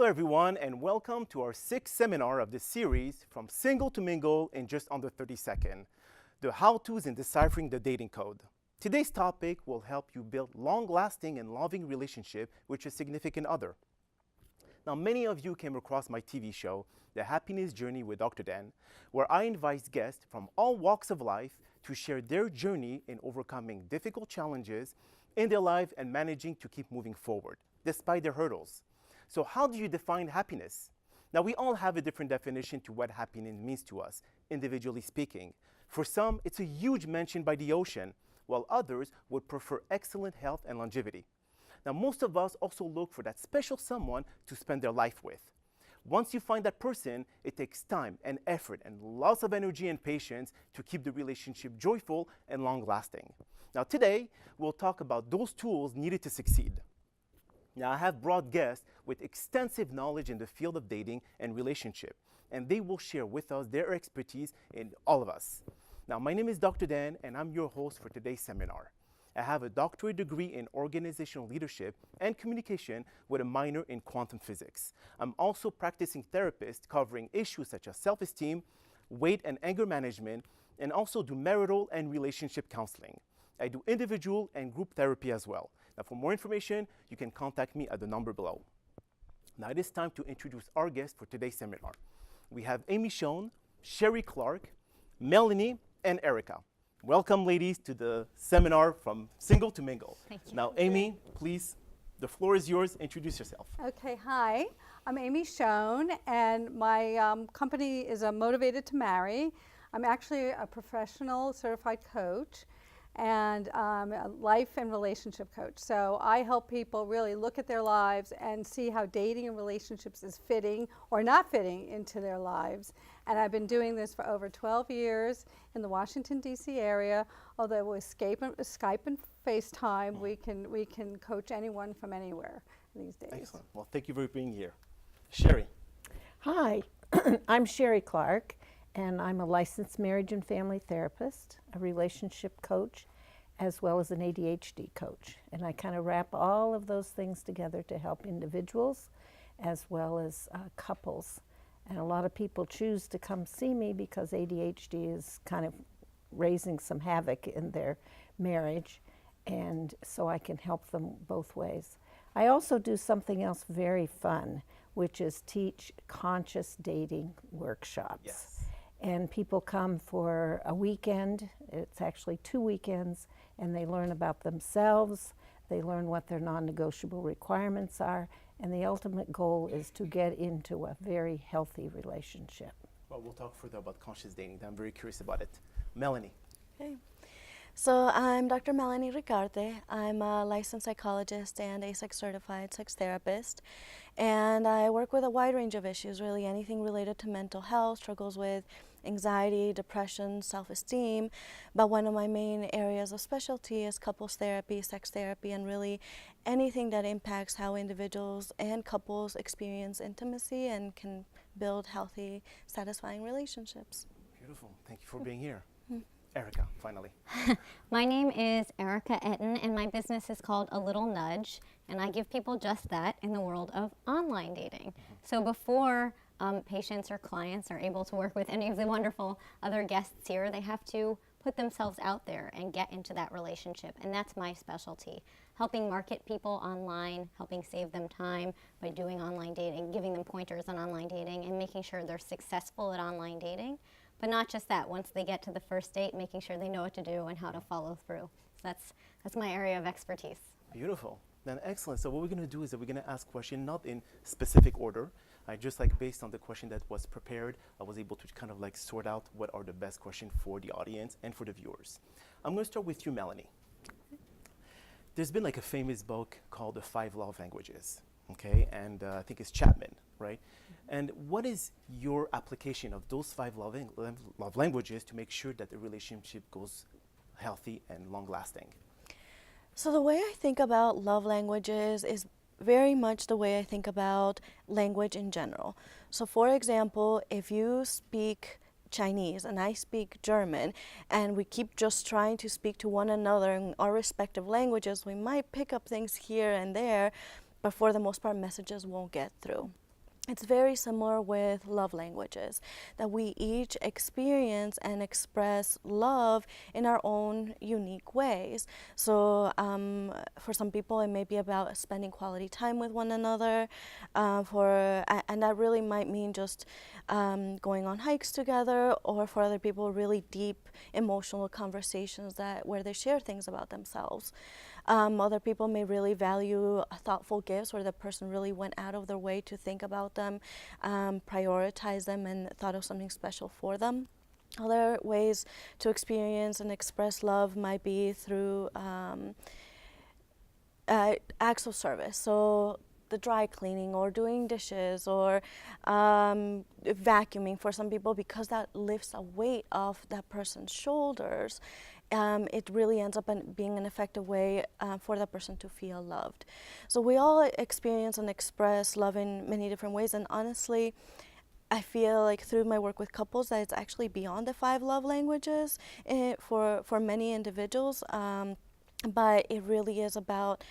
Hello everyone and welcome to our 6th seminar of this series, From Single to Mingle in Just Under 30 Seconds, the how-tos in deciphering the dating code. Today's topic will help you build long-lasting and loving relationship with your significant other. Now, many of you came across my TV show, The Happiness Journey with Dr. Dan, where I invite guests from all walks of life to share their journey in overcoming difficult challenges in their life and managing to keep moving forward, despite their hurdles. So how do you define happiness? Now, we all have a different definition to what happiness means to us, individually speaking. For some, it's a huge mansion by the ocean, while others would prefer excellent health and longevity. Now, most of us also look for that special someone to spend their life with. Once you find that person, it takes time and effort and lots of energy and patience to keep the relationship joyful and long-lasting. Now, today, we'll talk about those tools needed to succeed. Now, I have brought guests with extensive knowledge in the field of dating and relationship, and they will share with us their expertise in all of us. Now, my name is Dr. Dan, and I'm your host for today's seminar. I have a doctorate degree in organizational leadership and communication with a minor in quantum physics. I'm also a practicing therapist covering issues such as self-esteem, weight and anger management, and also do marital and relationship counseling. I do individual and group therapy as well. Now, for more information, you can contact me at the number below. Now, it is time to introduce our guests for today's seminar. We have Schoen, Sharry, Clarke, Melanie, and Erika. Welcome, ladies, to the seminar From Single to Mingle. Thank you. Now, Amy, please, the floor is yours. Introduce yourself. Okay, hi. I'm Schoen, and my company is Motivated to Marry. I'm actually a professional certified coach and a life and relationship coach. So I help people really look at their lives and see how dating and relationships is fitting or not fitting into their lives. And I've been doing this for over 12 years in the Washington, D.C. area. Although with Skype and FaceTime, we can coach anyone from anywhere these days. Excellent. Well, thank you for being here. Sharry. Hi, I'm Sharry Clarke, and I'm a licensed marriage and family therapist, a relationship coach, as well as an ADHD coach. And I kind of wrap all of those things together to help individuals as well as couples. And a lot of people choose to come see me because ADHD is kind of raising some havoc in their marriage, and so I can help them both ways. I also do something else very fun, which is teach conscious dating workshops. Yes. And people come for a weekend. It's actually 2 weekends, and they learn about themselves. They learn what their non-negotiable requirements are, and the ultimate goal is to get into a very healthy relationship. Well, we'll talk further about conscious dating. I'm very curious about it. Melanie. Okay. So I'm Dr. Melanie Ricaurte. I'm a licensed psychologist and a certified sex therapist. And I work with a wide range of issues, really anything related to mental health, struggles with anxiety, depression, self-esteem. But one of my main areas of specialty is couples therapy, sex therapy, and really anything that impacts how individuals and couples experience intimacy and can build healthy, satisfying relationships. Beautiful. Thank you for being here. Erika, finally. My name is Erika Ettin, and my business is called A Little Nudge, and I give people just that in the world of online dating. So before patients or clients are able to work with any of the wonderful other guests here, they have to put themselves out there and get into that relationship, and that's my specialty. Helping market people online, helping save them time by doing online dating, giving them pointers on online dating, and making sure they're successful at online dating. But not just that, once they get to the first date, making sure they know what to do and how to follow through. So that's my area of expertise. Beautiful. Then excellent. So what we're going to do is that we're going to ask questions not in specific order. I just based on the question that was prepared, I was able to kind of sort out what are the best questions for the audience and for the viewers. I'm going to start with you, Melanie. There's been a famous book called The 5 Love Languages, okay? And I think it's Chapman, right? And what is your application of those 5 love languages to make sure that the relationship goes healthy and long-lasting? So the way I think about love languages is very much the way I think about language in general. So for example, if you speak Chinese and I speak German, and we keep just trying to speak to one another in our respective languages, we might pick up things here and there, but for the most part, messages won't get through. it's very similar with love languages, that we each experience and express love in our own unique ways. So for some people, it may be about spending quality time with one another, and that really might mean just going on hikes together, or for other people, really deep emotional conversations where they share things about themselves. Other people may really value thoughtful gifts where the person really went out of their way to think about them, prioritize them, and thought of something special for them. Other ways to experience and express love might be through acts of service. So the dry cleaning, or doing dishes, or vacuuming for some people, because that lifts a weight off that person's shoulders. It really ends up being an effective way for that person to feel loved. So we all experience and express love in many different ways, and honestly, I feel like through my work with couples that it's actually beyond the 5 love languages for many individuals, but it really is about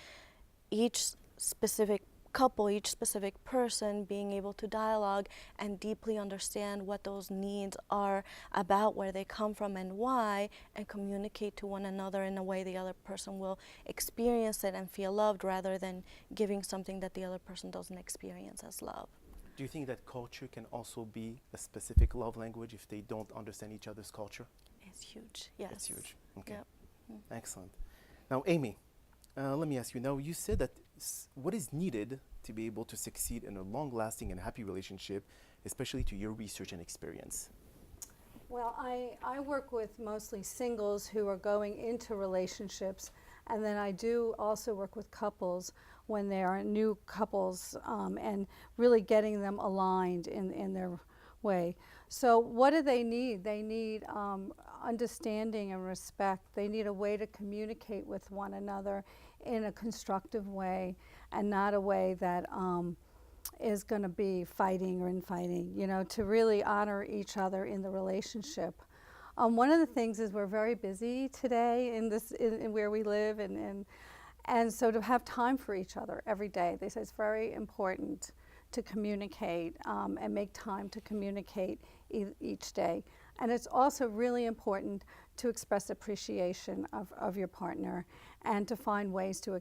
each specific couple, each specific person being able to dialogue and deeply understand what those needs are about, where they come from and why, and communicate to one another in a way the other person will experience it and feel loved, rather than giving something that the other person doesn't experience as love. Do you think that culture can also be a specific love language if they don't understand each other's culture? It's huge, yes. It's huge. Okay. Yep. Excellent. Now, Amy, let me ask you. Now, you said that what is needed to be able to succeed in a long-lasting and happy relationship, especially to your research and experience? Well, I work with mostly singles who are going into relationships, and then I do also work with couples when they are new couples, and really getting them aligned in their way. So what do they need? They need understanding and respect. They need a way to communicate with one another in a constructive way, and not a way that is going to be fighting or infighting, you know, to really honor each other in the relationship. One of the things is we're very busy today in where we live, and so to have time for each other every day. They say it's very important to communicate and make time to communicate each day. And it's also really important to express appreciation of your partner, and to find ways to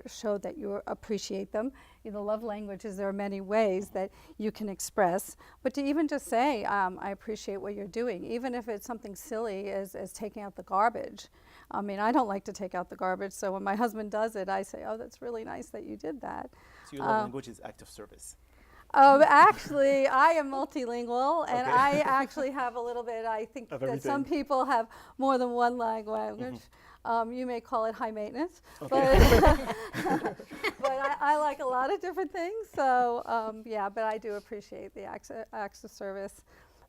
show that you appreciate them. In the love languages, there are many ways that you can express, but to even just say, I appreciate what you're doing, even if it's something silly as taking out the garbage. I mean, I don't like to take out the garbage, so when my husband does it, I say, oh, that's really nice that you did that. So your love language is act of service. Actually, I am multilingual, and Okay. I actually have a little bit, I think that some people have more than one language. You may call it high maintenance, Okay. but I like a lot of different things. So yeah, but I do appreciate the acts of service.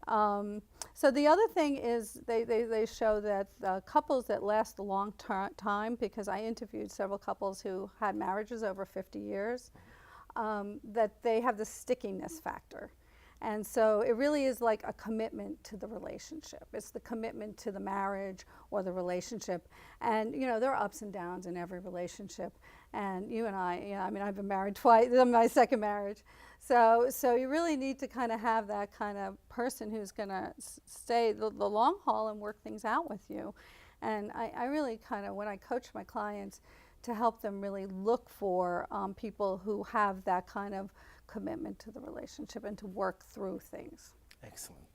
So the other thing is they show that couples that last a long time, because I interviewed several couples who had marriages over 50 years, that they have the stickiness factor. And so it really is like a commitment to the relationship. It's the commitment to the marriage or the relationship. And, you know, there are ups and downs in every relationship. And you and I, you know, I mean, I've been married twice. This is my second marriage. So you really need to kind of have that kind of person who's going to stay the long haul and work things out with you. And I really kind of, when I coach my clients, to help them really look for people who have that kind of commitment to the relationship and to work through things. Excellent.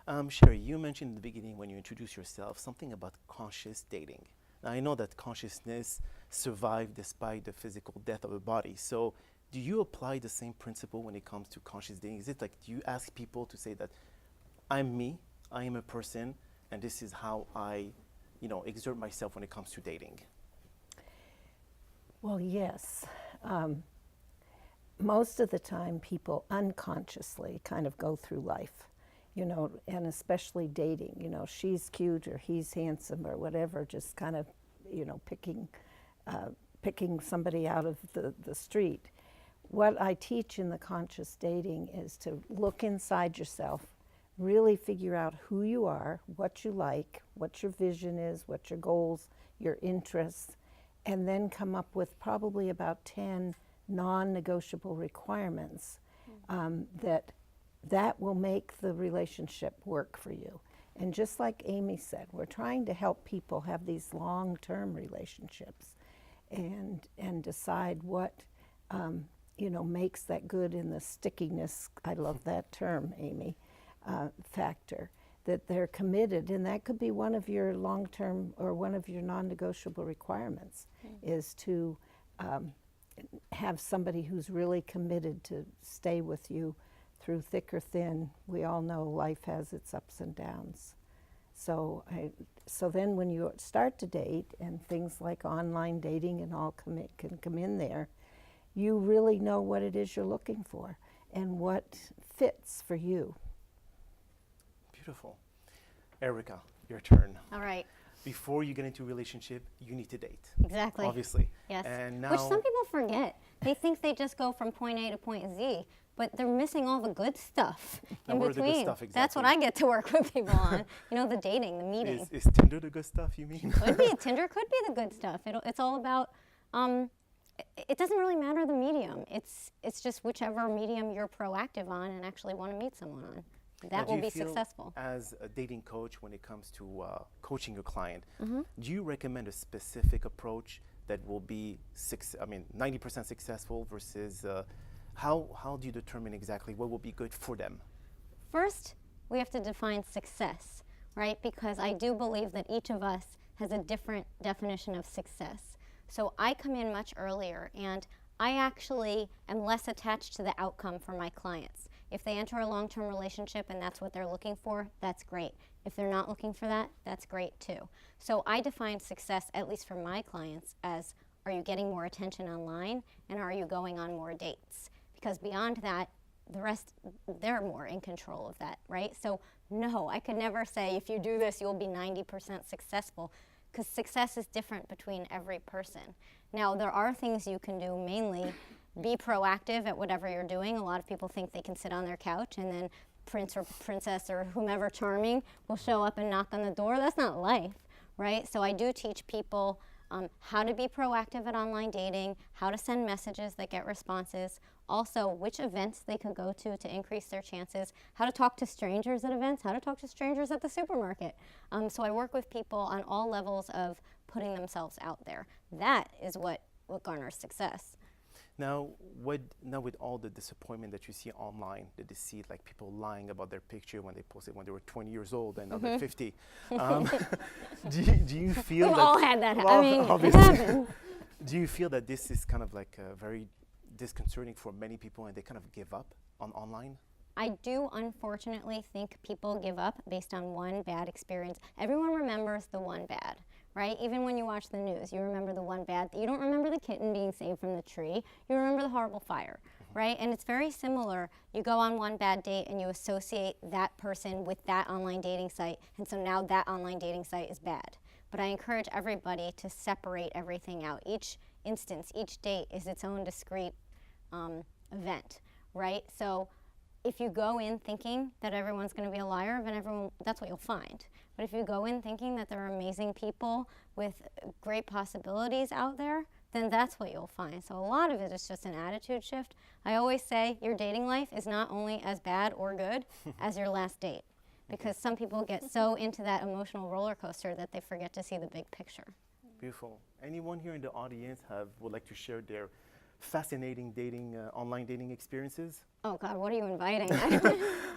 Sharry, you mentioned in the beginning when you introduced yourself something about conscious dating. Now, I know that consciousness survived despite the physical death of a body. So do you apply the same principle when it comes to conscious dating? Is it like, do you ask people to say that I'm me, I am a person, and this is how I, exert myself when it comes to dating? Well, yes. Most of the time, people unconsciously kind of go through life, and especially dating. She's cute or he's handsome or whatever, just kind of, picking somebody out of the street. What I teach in the conscious dating is to look inside yourself, really figure out who you are, what you like, what your vision is, what your goals, your interests, and then come up with probably about 10 non-negotiable requirements that will make the relationship work for you. And just like Amy said, we're trying to help people have these long-term relationships and decide what makes that good in the stickiness, I love that term, Amy, factor, that they're committed. And that could be one of your long-term or one of your non-negotiable requirements, is to have somebody who's really committed to stay with you through thick or thin. We all know life has its ups and downs. So then when you start to date, and things like online dating and all can come in there, you really know what it is you're looking for and what fits for you. Beautiful. Erika, your turn. All right. Before you get into a relationship, you need to date. Exactly. Obviously. Yes. And now, Which some people forget. They think they just go from point A to point Z, but they're missing all the good stuff in what are the between. good stuff That's what exactly? I get to work with people on. The dating, the meeting. is Tinder the good stuff, you mean? Could be. Tinder could be the good stuff. It's all about, it doesn't really matter the medium. It's just whichever medium you're proactive on and actually want to meet someone on. Now, That do will you be feel successful. As a dating coach, when it comes to coaching your client, Mm-hmm. do you recommend a specific approach that will be 90% successful versus how do you determine exactly what will be good for them? First, we have to define success, right? Because I do believe that each of us has a different definition of success. So I come in much earlier, and I actually am less attached to the outcome for my clients. If they enter a long-term relationship and that's what they're looking for, that's great. If they're not looking for that, that's great too. So I define success, at least for my clients, as are you getting more attention online and are you going on more dates? Because beyond that, the rest, they're more in control of that, right? So no, I could never say if you do this, you'll be 90% successful, because success is different between every person. Now, there are things you can do, mainly be proactive at whatever you're doing. A lot of people think they can sit on their couch and then prince or princess or whomever charming will show up and knock on the door. That's not life, right? So I do teach people how to be proactive at online dating, how to send messages that get responses, also which events they could go to increase their chances, how to talk to strangers at events, how to talk to strangers at the supermarket. So I work with people on all levels of putting themselves out there. That is what garners success. Now with all the disappointment that you see online, the deceit, like people lying about their picture when they posted when they were 20 years old and now they're 50, do you feel We've that all had that. I mean, it obviously. happens. Do you feel that this is kind of like very disconcerting for many people and they kind of give up on online? I do unfortunately think people give up based on one bad experience. Everyone remembers the one bad, right? Even when you watch the news, you remember the one bad. You don't remember the kitten being saved from the tree. You remember the horrible fire, right? And it's very similar. You go on one bad date and you associate that person with that online dating site, and so now that online dating site is bad. But I encourage everybody to separate everything out. Each instance, each date is its own discrete event, right? So if you go in thinking that everyone's going to be a liar, then that's what you'll find. But if you go in thinking that there are amazing people with great possibilities out there, then that's what you'll find. So a lot of it is just an attitude shift. I always say your dating life is not only as bad or good as your last date, because some people get so into that emotional roller coaster that they forget to see the big picture. Beautiful. Anyone here in the audience would like to share their fascinating online dating experiences? Oh God, what are you inviting?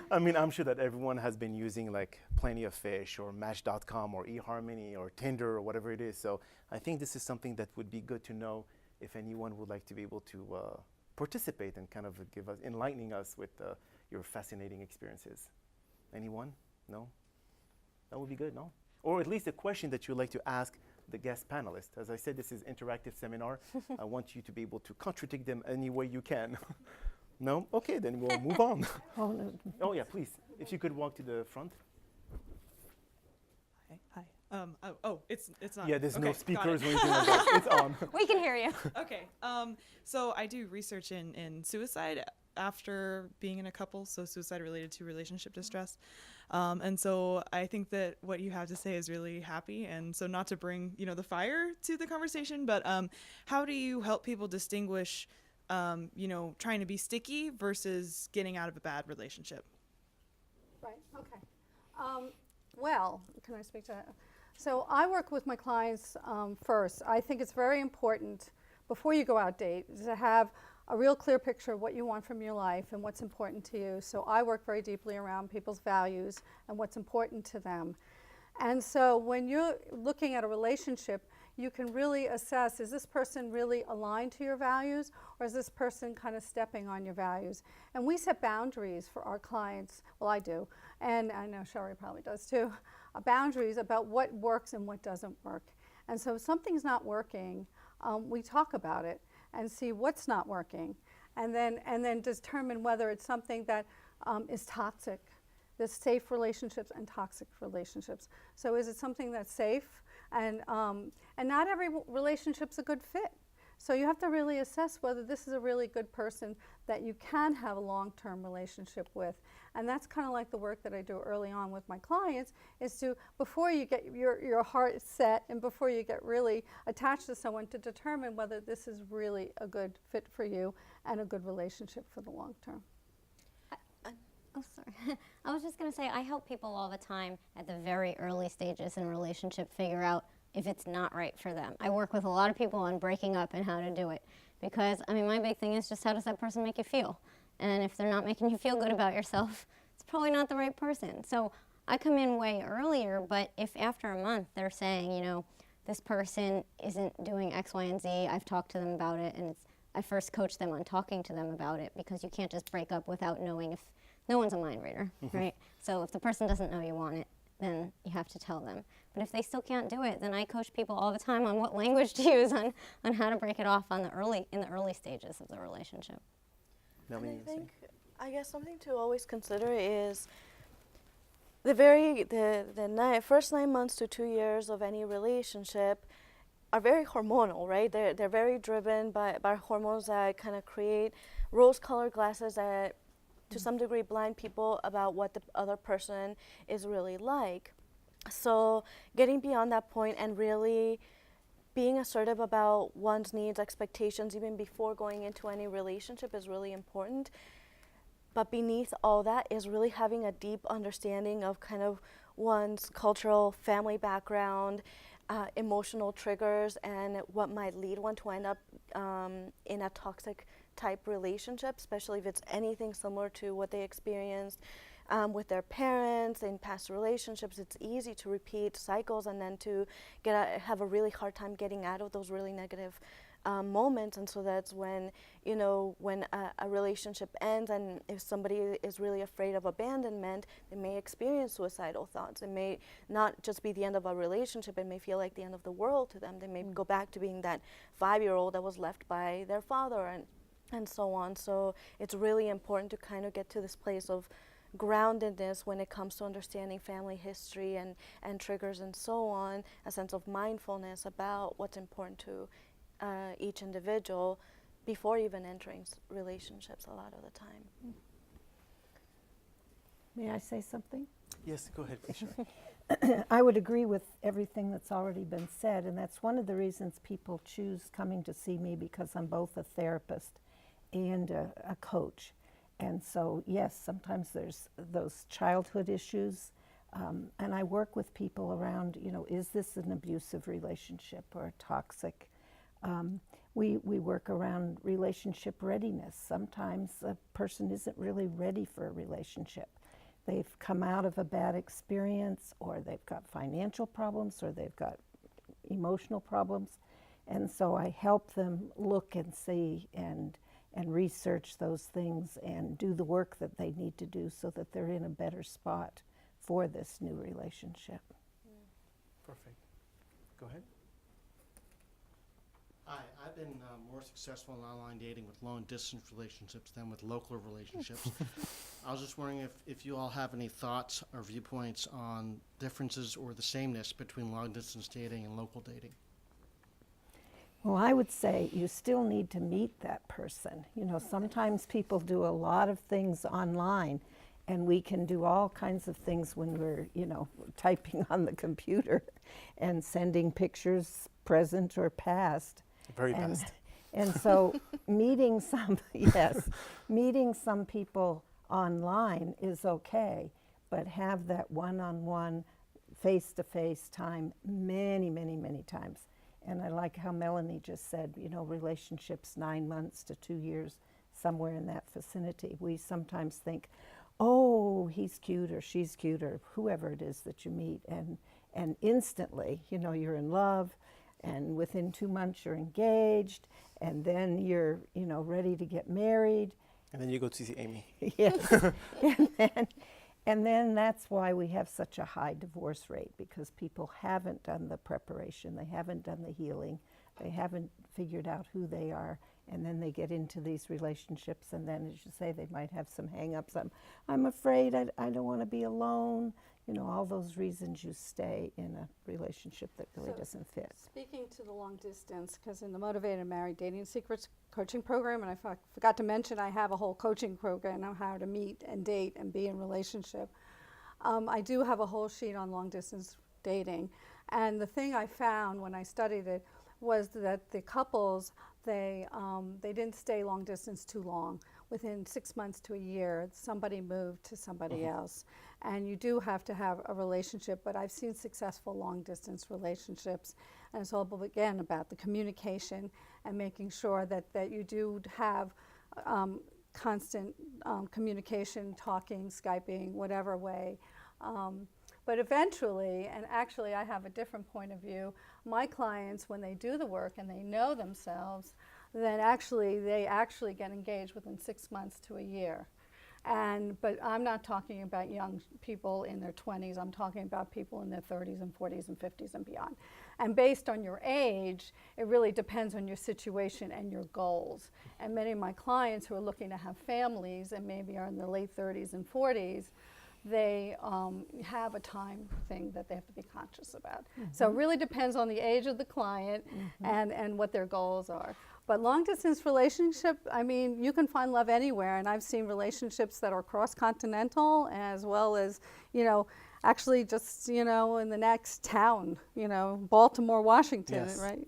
I mean, I'm sure that everyone has been using like Plenty of Fish or Match.com or eHarmony or Tinder or whatever it is. So I think this is something that would be good to know if anyone would like to be able to participate and kind of enlightening us with your fascinating experiences. Anyone? No? That would be good, no? Or at least a question that you'd like to ask the guest panelists. As I said, this is interactive seminar. I want you to be able to contradict them any way you can. No? Okay, then we'll move on. Oh, no. Oh yeah, please. If you could walk to the front. Hi. It's not. Yeah, there's okay, no got speakers it. or anything like that. It's on. We can hear you. Okay. So I do research in suicide after being in a couple, so suicide related to relationship distress. And so I think that what you have to say is really happy. And so not to bring, the fire to the conversation, but how do you help people distinguish you know, trying to be sticky versus getting out of a bad relationship. Right, okay. Well, can I speak to that? So I work with my clients first. I think it's very important before you go out date to have a real clear picture of what you want from your life and what's important to you. So I work very deeply around people's values and what's important to them. And so when you're looking at a relationship, you can really assess, is this person really aligned to your values, or is this person kind of stepping on your values? And we set boundaries for our clients. Well, I do, and I know Sharry probably does too, boundaries about what works and what doesn't work. And so if something's not working, we talk about it and see what's not working, and then determine whether it's something that is toxic. There's safe relationships and toxic relationships. So is it something that's safe? And not every relationship's a good fit. So you have to really assess whether this is a really good person that you can have a long-term relationship with. And that's kind of like the work that I do early on with my clients, is to, before you get your heart set and before you get really attached to someone, to determine whether this is really a good fit for you and a good relationship for the long term. Oh, sorry. I was just going to say, I help people all the time at the very early stages in a relationship figure out if it's not right for them. I work with a lot of people on breaking up and how to do it, because, I mean, my big thing is just, how does that person make you feel? And if they're not making you feel good about yourself, it's probably not the right person. So I come in way earlier, but if after a month they're saying, you know, this person isn't doing X, Y, and Z, I've talked to them about it, and I first coach them on talking to them about it, because you can't just break up without knowing if, no one's a mind reader, right? So if the person doesn't know you want it, then you have to tell them. But if they still can't do it, then I coach people all the time on what language to use on how to break it off in the early stages of the relationship. And I guess something to always consider is the first 9 months to 2 years of any relationship are very hormonal, right? They're very driven by hormones that kind of create rose-colored glasses that to some degree blind people about what the other person is really like. So getting beyond that point and really being assertive about one's needs, expectations, even before going into any relationship is really important. But beneath all that is really having a deep understanding of kind of one's cultural family background, emotional triggers, and what might lead one to end up in a toxic type relationship, especially if it's anything similar to what they experienced with their parents in past relationships. It's easy to repeat cycles and then to have a really hard time getting out of those really negative moments. And so that's when, you know, when a relationship ends, and if somebody is really afraid of abandonment, they may experience suicidal thoughts. It may not just be the end of a relationship, it may feel like the end of the world to them. They may go back to being that 5-year-old that was left by their father, and so on. So it's really important to kind of get to this place of groundedness when it comes to understanding family history and triggers and so on, a sense of mindfulness about what's important to each individual before even entering relationships a lot of the time. May I say something? Yes, go ahead, please, Sharry. I would agree with everything that's already been said, and that's one of the reasons people choose coming to see me, because I'm both a therapist and a coach. And so, yes, sometimes there's those childhood issues, and I work with people around, you know, is this an abusive relationship or toxic? We work around relationship readiness. Sometimes a person isn't really ready for a relationship. They've come out of a bad experience, or they've got financial problems, or they've got emotional problems. And so I help them look and see and research those things and do the work that they need to do so that they're in a better spot for this new relationship. Perfect. Go ahead. Hi, I've been more successful in online dating with long-distance relationships than with local relationships. I was just wondering if you all have any thoughts or viewpoints on differences or the sameness between long-distance dating and local dating. Well, I would say you still need to meet that person. You know, sometimes people do a lot of things online, and we can do all kinds of things when we're, you know, typing on the computer and sending pictures, present or past. Very fast. And so meeting meeting some people online is okay, but have that one-on-one, face-to-face time many, many, many times. And I like how Melanie just said, you know, relationships 9 months to 2 years, somewhere in that vicinity. We sometimes think, oh, he's cute or she's cute or whoever it is that you meet, and instantly, you know, you're in love, and within 2 months you're engaged, and then you're, you know, ready to get married. And then you go to see Amy. Yes. and then that's why we have such a high divorce rate, because people haven't done the preparation, they haven't done the healing, they haven't figured out who they are, and then they get into these relationships, and then, as you say, they might have some hang-ups. I'm afraid I don't want to be alone. You know, all those reasons you stay in a relationship that really doesn't fit. Speaking to the long distance, because in the Motivated Married Dating Secrets coaching program, and I forgot to mention I have a whole coaching program on how to meet and date and be in relationship. I do have a whole sheet on long distance dating, and the thing I found when I studied it was that the couples, they didn't stay long distance too long. Within 6 months to a year, somebody moved to somebody else. And you do have to have a relationship, but I've seen successful long distance relationships. And it's all, again, about the communication and making sure that you do have constant communication, talking, Skyping, whatever way. But eventually, and actually I have a different point of view, my clients, when they do the work and they know themselves, then they actually get engaged within 6 months to a year. But I'm not talking about young people in their 20s, I'm talking about people in their 30s and 40s and 50s and beyond. And based on your age, it really depends on your situation and your goals. And many of my clients who are looking to have families and maybe are in their late 30s and 40s, they have a time thing that they have to be conscious about. So it really depends on the age of the client and what their goals are. But long distance relationship, I mean, you can find love anywhere, and I've seen relationships that are cross-continental as well as, you know, actually just, you know, in the next town, you know, Baltimore, Washington, Yes. right?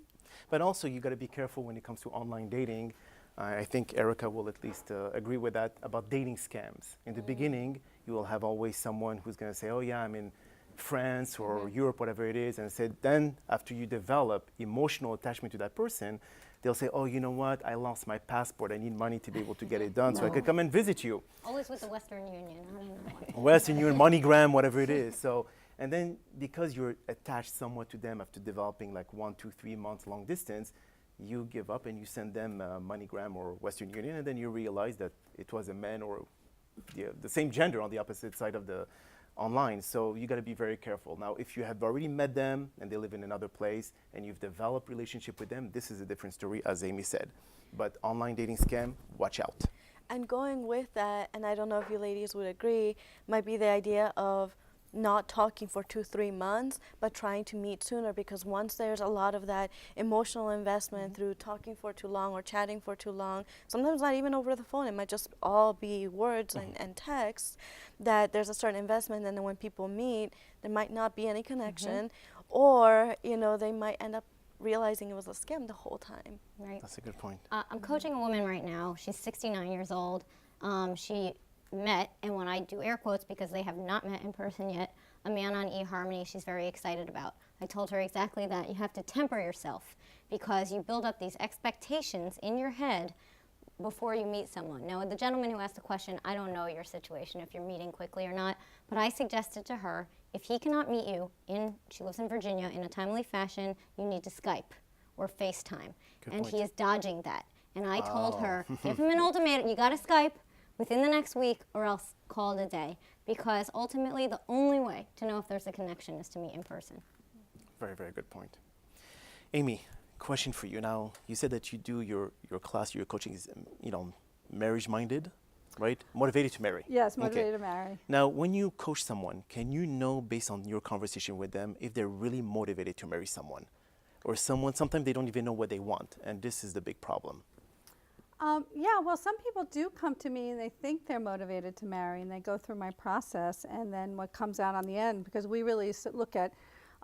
But also, you got to be careful when it comes to online dating. I think Erika will at least agree with that about dating scams. In the beginning, you will have always someone who's going to say, oh yeah, I'm in France or Europe, whatever it is, and said, then after you develop emotional attachment to that person, they'll say, oh, you know what, I lost my passport, I need money to be able to get it done so I could come and visit you. Always with the Western Union. I don't know. Western Union, MoneyGram, whatever it is. So, and then because you're attached somewhat to them after developing like 1, 2, 3 months long distance, you give up and you send them MoneyGram or Western Union, and then you realize that it was a man or the same gender on the opposite side of the online. So you got to be very careful. Now, if you have already met them and they live in another place and you've developed relationship with them, this is a different story, as Amy said. But online dating scam, watch out. And going with that, and I don't know if you ladies would agree, might be the idea of not talking for 2-3 months, but trying to meet sooner, because once there's a lot of that emotional investment through talking for too long or chatting for too long, sometimes not even over the phone, it might just all be words and text, that there's a certain investment, and then when people meet, there might not be any connection, or, you know, they might end up realizing it was a scam the whole time. Right. That's a good point. I'm coaching a woman right now. She's 69 years old. She met, and when I do air quotes because they have not met in person yet, a man on eHarmony she's very excited about. I told her exactly that. You have to temper yourself because you build up these expectations in your head before you meet someone. Now, the gentleman who asked the question, I don't know your situation, if you're meeting quickly or not, but I suggested to her, if he cannot meet you, she lives in Virginia, in a timely fashion, you need to Skype or FaceTime. Good and point. he is dodging that. And I told her, give him an ultimatum, you gotta Skype within the next week or else call it a day. Because ultimately the only way to know if there's a connection is to meet in person. Very, very good point. Amy, question for you. Now, you said that you do your class, your coaching is, you know, marriage-minded, right? Motivated to marry. Yes, motivated to marry. Now, when you coach someone, can you know based on your conversation with them if they're really motivated to marry someone? Or sometimes they don't even know what they want, and this is the big problem. Yeah, well, some people do come to me and they think they're motivated to marry, and they go through my process, and then what comes out on the end, because we really look at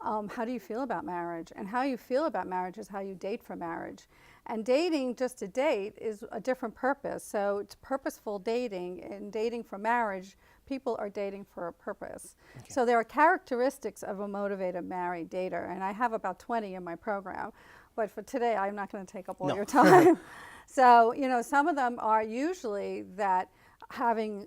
how do you feel about marriage, and how you feel about marriage is how you date for marriage. And dating just to date is a different purpose. So it's purposeful dating, and dating for marriage, people are dating for a purpose. Okay. So there are characteristics of a motivated married dater, and I have about 20 in my program. But for today, I'm not going to take up all No. your time. So, some of them are usually that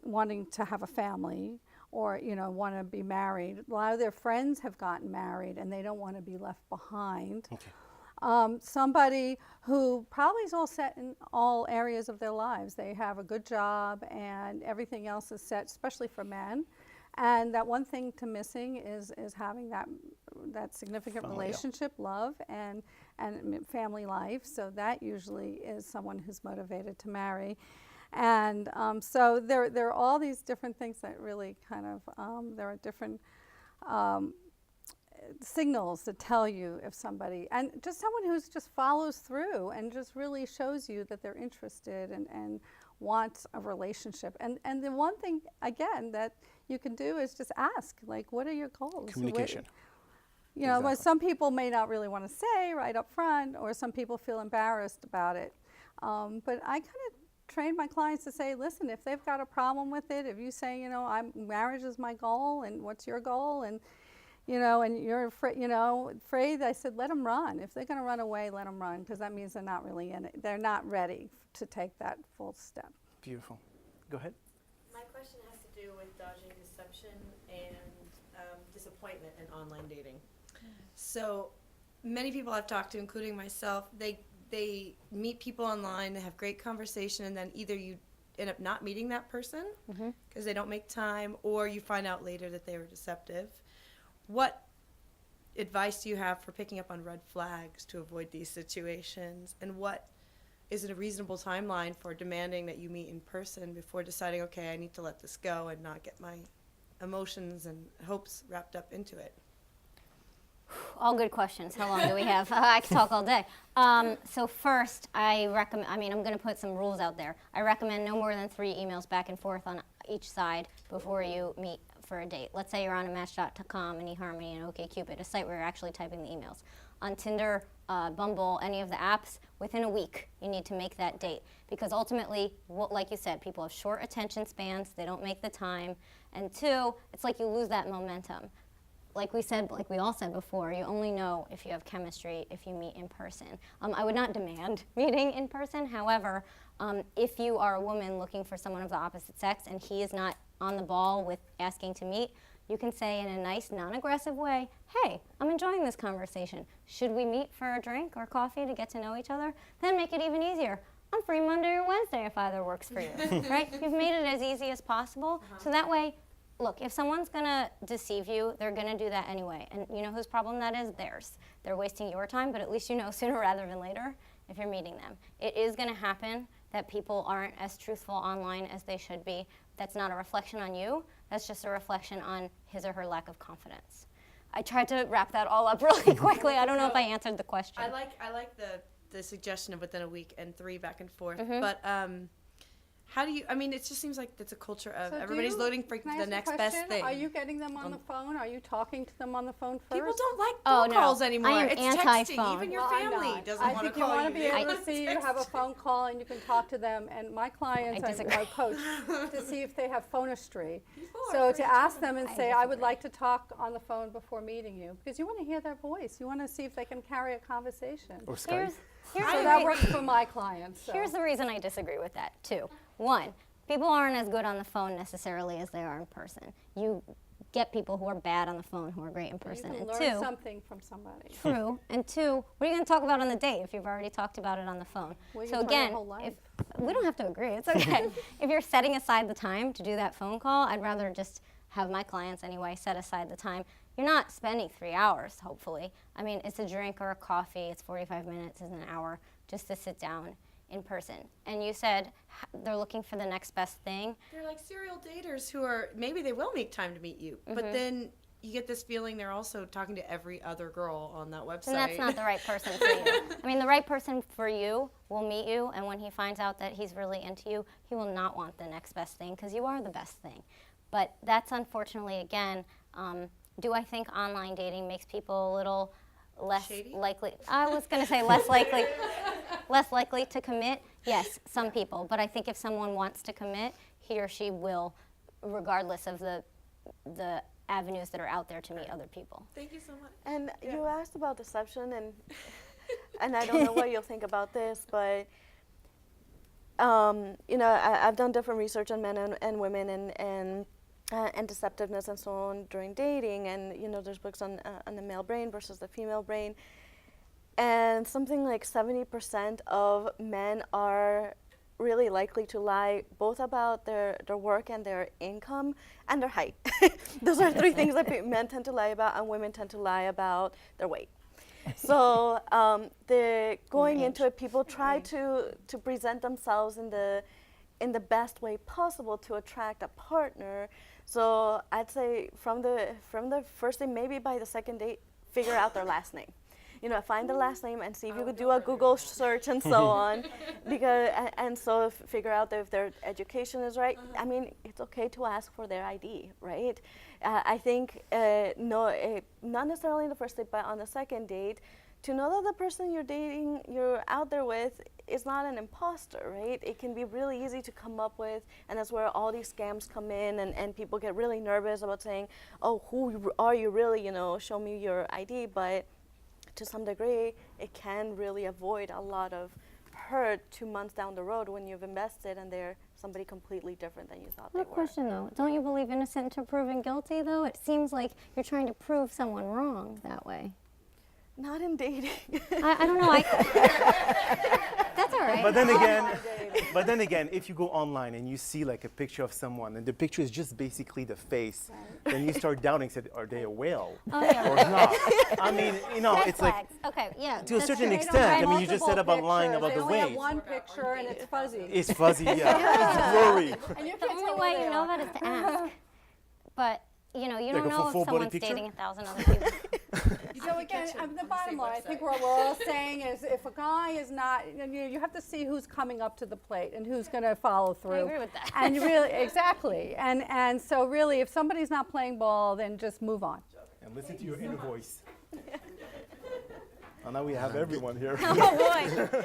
wanting to have a family, or want to be married. A lot of their friends have gotten married and they don't want to be left behind. Okay. Somebody who probably is all set in all areas of their lives. They have a good job and everything else is set, especially for men. And that one thing to missing is having that significant Family, yeah. relationship, love, and family life. So that usually is someone who's motivated to marry. And so there are all these different things that really kind of, there are different signals that tell you if somebody, and just someone who's just follows through and just really shows you that they're interested and wants a relationship. And the one thing, again, that you can do is just ask, like, what are your goals? Communication. Well, Exactly. some people may not really want to say right up front, or some people feel embarrassed about it. But I kind of train my clients to say, listen, if they've got a problem with it, if you say, marriage is my goal, and what's your goal, and and you're afraid, I said, let them run. If they're going to run away, let them run, because that means they're not really in it. They're not ready to take that full step. Beautiful. Go ahead. My question has to do with dodging deception and disappointment in online dating. So many people I've talked to, including myself, they meet people online, they have great conversation, and then either you end up not meeting that person because they don't make time, or you find out later that they were deceptive. What advice do you have for picking up on red flags to avoid these situations? And what is it a reasonable timeline for demanding that you meet in person before deciding, okay, I need to let this go and not get my emotions and hopes wrapped up into it? All good questions. How long do we have? I could talk all day. So first, I'm going to put some rules out there. I recommend no more than 3 emails back and forth on each side before you meet for a date. Let's say you're on a Match.com and eHarmony and OkCupid, a site where you're actually typing the emails. On Tinder, Bumble, any of the apps, within a week, you need to make that date. Because ultimately, like you said, people have short attention spans, they don't make the time, and 2, it's like you lose that momentum. Like we all said before, you only know if you have chemistry if you meet in person. I would not demand meeting in person. However, if you are a woman looking for someone of the opposite sex and he is not on the ball with asking to meet, you can say in a nice, non-aggressive way, hey, I'm enjoying this conversation. Should we meet for a drink or coffee to get to know each other? Then make it even easier. I'm free Monday or Wednesday if either works for you, right? You've made it as easy as possible. So that way, look, if someone's going to deceive you, they're going to do that anyway. And you know whose problem that is? Theirs. They're wasting your time, but at least you know sooner rather than later if you're meeting them. It is going to happen that people aren't as truthful online as they should be. That's not a reflection on you. That's just a reflection on his or her lack of confidence. I tried to wrap that all up really quickly. I don't know if I answered the question. I like the suggestion of within a week and 3 back and forth. But how do you, it just seems like it's a culture of everybody's looking for Can I the ask a next best question? thing. Are you getting them on the phone? Are you talking to them on the phone first? People don't like Oh, phone no. calls anymore. I am It's anti-phone. texting. Even your Well, I'm family not. doesn't I want to think you call want to be able to They see you text have a phone call and you can talk to them. And my clients, I I disagree. coach to see if they have phonistry. People are So afraid to ask them and I say, I would disagree. like to talk on the phone before meeting you, because you want to hear their voice. You want to see if they can carry a conversation. Or Skype. Here's So the that rea- works for my clients. So. Here's the reason I disagree with that, too. 1, people aren't as good on the phone necessarily as they are in person. You get people who are bad on the phone who are great in You person. can And learn 2, something from somebody. true. And 2, what are you going to talk about on the date if you've already talked about it on the phone? Well, you So can tell your again, whole life. if we don't have to agree, it's okay. If you're setting aside the time to do that phone call, I'd rather just have my clients anyway set aside the time. You're not spending 3 hours, hopefully. It's a drink or a coffee, it's 45 minutes, it's an hour, just to sit down in person. And you said they're looking for the next best thing. They're like serial daters who are, maybe they will make time to meet you, but then you get this feeling they're also talking to every other girl on that website. And that's not the right person for you. The right person for you will meet you, and when he finds out that he's really into you, he will not want the next best thing, because you are the best thing. But that's unfortunately, again, do I think online dating makes people a little less Shady? likely. I was going to say less likely to commit. Yes, some people, but I think if someone wants to commit, he or she will, regardless of the avenues that are out there to meet other people. Thank you so much. And you asked about deception, and and I don't know what you'll think about this, but you know, I've done different research on men and women and deceptiveness and so on during dating, and you know, there's books on the male brain versus the female brain, and something like 70% of men are really likely to lie both about their work and their income and their height. Those are three things that men tend to lie about, and women tend to lie about their weight. So the going into it, people try to present themselves in the best way possible to attract a partner. So I'd say from the first date, maybe by the second date, figure out their last name. You know, find the last name and see if you could do a Google search and so on, because and so figure out if their education is right. I mean, it's okay to ask for their ID, right? I think not necessarily in the first date, but on the second date, to know that the person you're dating, you're out there with, is not an imposter, right? It can be really easy to come up with, and that's where all these scams come in, and people get really nervous about saying, oh, who are you really, you know, show me your ID, but to some degree, it can really avoid a lot of hurt 2 months down the road when you've invested and they're somebody completely different than you thought they Good were. question, though. Don't you believe innocent until proven guilty, though? It seems like you're trying to prove someone wrong that way. Not in dating. I don't know. That's all right. But then again, if you go online and you see like a picture of someone and the picture is just basically the face, then you start doubting, said, are they a whale Oh, yeah. or not? I mean, you know, Red it's flags. Okay, yeah. like to a that's certain true. extent. I mean, you just said about lying about They the only have weight. one picture and it's fuzzy. It's fuzzy, yeah. It's blurry. And you The can't only tell way where you they know are. that is to ask. But, you know, you Like don't a know if full body someone's picture? dating 1,000 other people. So again, the bottom line, I think what we're all saying is if a guy is not, you have to see who's coming up to the plate and who's going to follow through. agree with that. And really, exactly. And so really, if somebody's not playing ball, then just move on. And listen to your inner voice. And now we have everyone here. Oh, boy.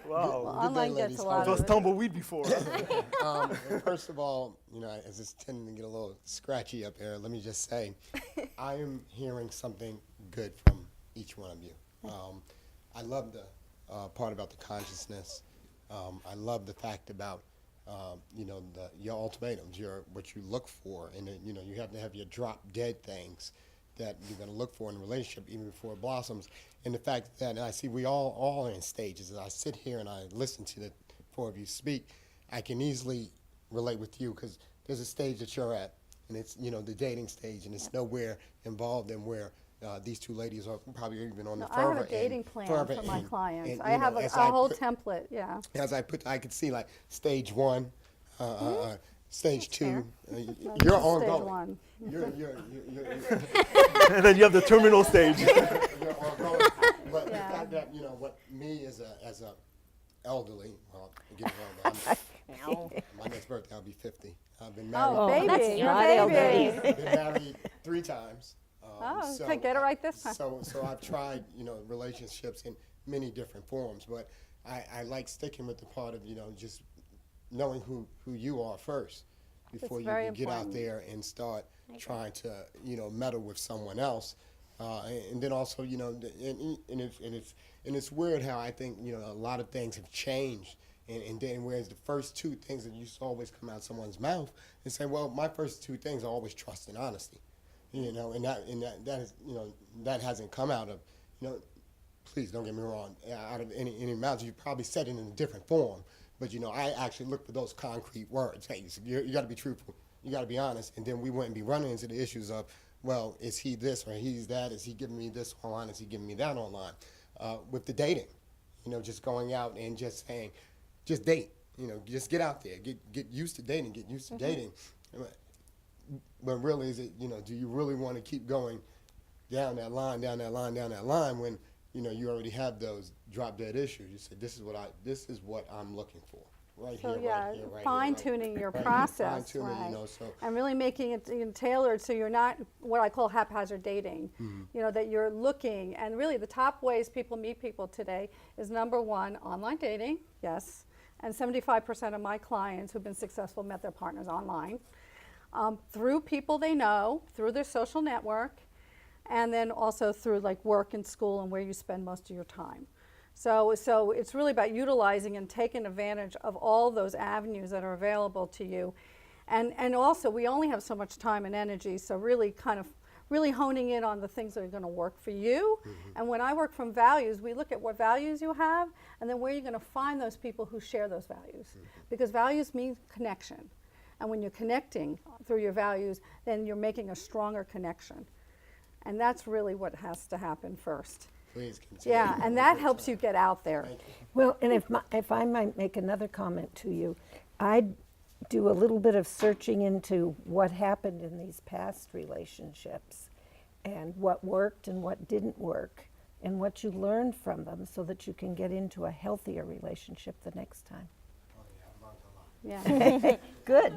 Wow. Online ladies. gets a lot It was of it. tumbleweed before. First of all, you know, as it's tending to get a little scratchy up here, let me just say, I am hearing something good from each one of you. I love the part about the consciousness. I love the fact about, you know, your ultimatums, what you look for, and you know, you have to have your drop dead things that you're going to look for in a relationship even before it blossoms. And the fact that, and I see we all are in stages. As I sit here and I listen to the four of you speak, I can easily relate with you because there's a stage that you're at, and it's, you know, the dating stage, and it's nowhere involved in where these two ladies are probably even on the I further have a dating end, plan further for my end. clients. And, I you know, have a as I whole put- template, yeah. As I could see like stage one, stage two. No, You're this is ongoing. Stage one. You're And then you have the terminal stage. you're ongoing. But Yeah. the fact that, you know, what me as a elderly, well, I'm getting older. My next birthday I'll be 50. I've been married. Oh, that's baby, you're not baby. I've been married 3 times. Oh, okay, get it right this time. So I've tried, you know, relationships in many different forms, but I like sticking with the part of, you know, just knowing who you are first before you very can get out important. there and start trying to, you know, meddle with someone else. And then also, you know, and it's weird how I think, you know, a lot of things have changed. And then whereas the first 2 things that used to always come out someone's mouth and say, well, my first 2 things are always trust and honesty. You know, and that is, you know, that hasn't come out of, you know, please don't get me wrong, out of any mouths. You probably said it in a different form, but, you know, I actually look for those concrete words. Hey, you got to be truthful. You got to be honest. And then we wouldn't be running into the issues of, well, is he this or he's that? Is he giving me this online? Is he giving me that online? With the dating, you know, just going out and just saying, just date. You know, just get out there. Get used to dating. Get used to dating. But really, is it, you know, do you really want to keep going down that line when, you know, you already have those drop dead issues? You say, this is what I'm looking for right So here, yeah, right here, right fine here, tuning your right here, process, fine-tuning, right? you know, so And really making it tailored so you're not what I call haphazard dating. You know, that you're looking, and really the top ways people meet people today is number one, online dating, yes. And 75% of my clients who've been successful met their partners online. Through people they know, through their social network, and then also through like work and school and where you spend most of your time. So it's really about utilizing and taking advantage of all those avenues that are available to you. And also, we only have so much time and energy, so really really honing in on the things that are going to work for you. And when I work from values, we look at what values you have and then where you're going to find those people who share those values. Because values mean connection. And when you're connecting through your values, then you're making a stronger connection. And that's really what has to happen first. please continue. Yeah, and that helps you get out there. Thank you. Well, and if I might make another comment to you, I do a little bit of searching into what happened in these past relationships and what worked and what didn't work and what you learned from them so that you can get into a healthier relationship the next time. Yeah. Good.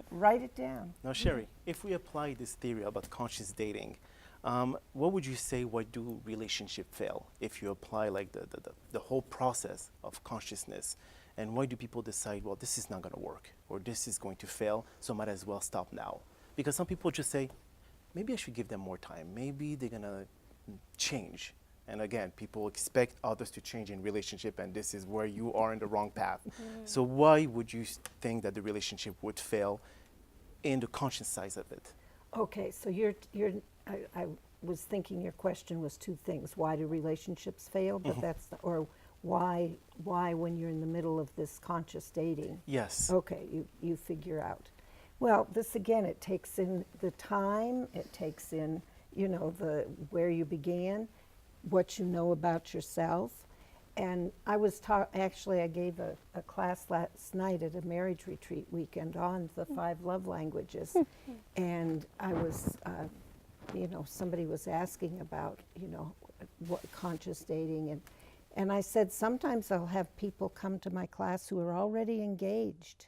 Write it down. Now, Sharry, if we apply this theory about conscious dating, what would you say, why do relationships fail if you apply like the whole process of consciousness? And why do people decide, well, this is not going to work or this is going to fail, so might as well stop now? Because some people just say, maybe I should give them more time. Maybe they're going to change. And again, people expect others to change in relationship, and this is where you are in the wrong path. So why would you think that the relationship would fail in the conscious side of it? Okay, so I was thinking your question was two things. Why do relationships fail? But that's, or why when you're in the middle of this conscious dating? Yes. Okay, you figure out. Well, this again, it takes in the time, it takes in, you know, where you began, what you know about yourself. And I was actually I gave a class last night at a marriage retreat weekend on the 5 love languages. And I was, you know, somebody was asking about, you know, what conscious dating, and I said sometimes I'll have people come to my class who are already engaged.